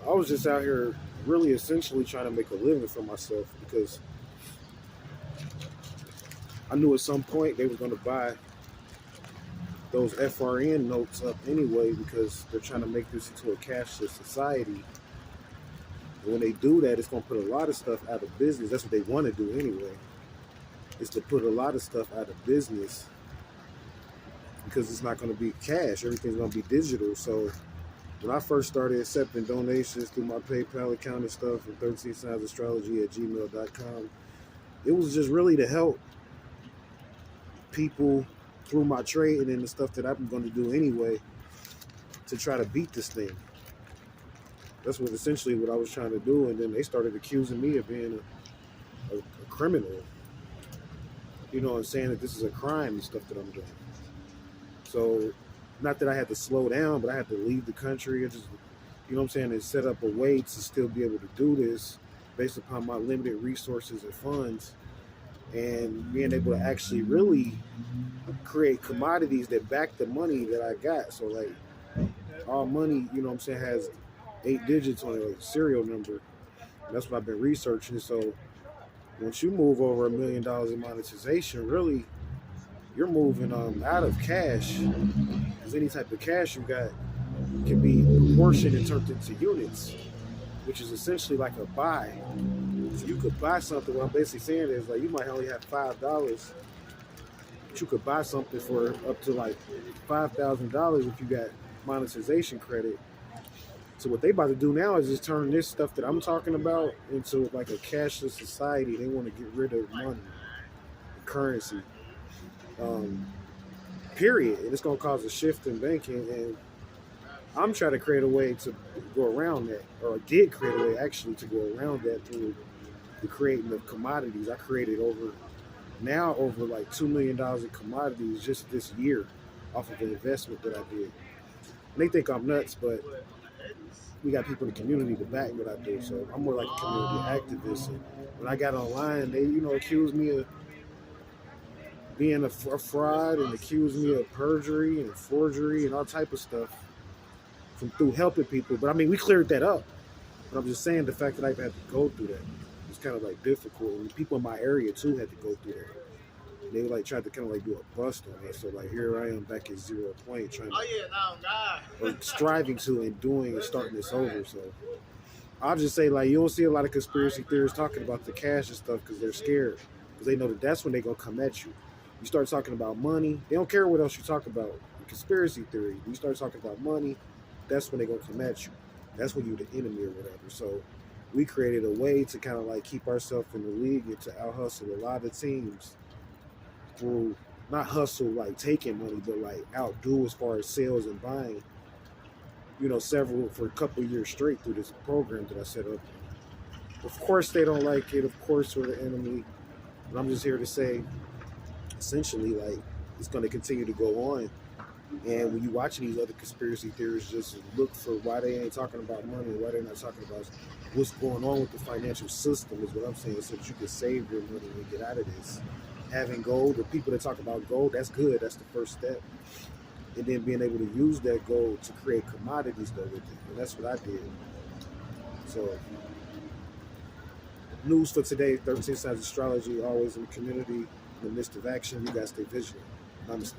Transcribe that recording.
I was just out here really essentially trying to make a living for myself because I knew at some point they were going to buy those FRN notes up anyway because they're trying to make this into a cashless society. And when they do that, it's going to put a lot of stuff out of business. That's what they want to do anyway, is to put a lot of stuff out of business because it's not going to be cash. Everything's going to be digital. So when I first started accepting donations through my PayPal account and stuff and 13 Signs Astrology at gmail.com, it was just really to help people through my trading and the stuff that I'm going to do anyway to try to beat this thing. That's what essentially what I was trying to do. And then they started accusing me of being a criminal, you know, and saying that this is a crime and stuff that I'm doing. So not that I had to slow down, but I had to leave the country and just, you know what I'm saying, and set up a way to still be able to do this based upon my limited resources and funds, and being able to actually really create commodities that back the money that I got. So like all money, you know what I'm saying, has 8 digits on it, like serial number. And that's what I've been researching. So once you move over $1 million in monetization, really you're moving out of cash, because any type of cash you got can be proportioned and turned into units, which is essentially like a buy. So you could buy something. What I'm basically saying is like you might only have $5, but you could buy something for up to like $5,000 if you got monetization credit. So what they about to do now is just turn this stuff that I'm talking about into like a cashless society. They want to get rid of money, currency, period. And it's going to cause a shift in banking. And I'm trying to create a way to go around that, or I did create a way actually to go around that through the creating of commodities. I created over like $2 million in commodities just this year off of an investment that I did. And they think I'm nuts, but we got people in the community to back what I do. So I'm more like a community activist. And when I got online, they, you know, accused me of being a fraud and accused me of perjury and forgery and all type of stuff from through helping people. But I mean, we cleared that up. But I'm just saying the fact that I've had to go through that was kind of like difficult. And people in my area too had to go through that. They like tried to kind of like do a bust on me. So like here I am back at 0 point trying to, or striving to and doing and starting this over. So I'll just say like you don't see a lot of conspiracy theorists talking about the cash and stuff because they're scared, because they know that that's when they're gonna come at you. You start talking about money, they don't care what else you talk about. Conspiracy theory, you start talking about money, that's when they're gonna come at you. That's when you're the enemy or whatever. So we created a way to kind of like keep ourselves in the league and to out hustle a lot of teams through, not hustle like taking money, but like outdo as far as sales and buying, you know, several for a couple of years straight through this program that I set up. Of course they don't like it, of course we're the enemy, but I'm just here to say essentially like it's going to continue to go on. And when you watch these other conspiracy theories, just look for why they ain't talking about money, why they're not talking about what's going on with the financial system is what I'm saying, so that you can save your money and get out of this. Having gold, the people that talk about gold, that's good. That's the first step. And then being able to use that gold to create commodities though with it. And that's what I did. So news for today, 13 Signs Astrology, always in the community, in the midst of action. You guys stay vigilant. Namaste.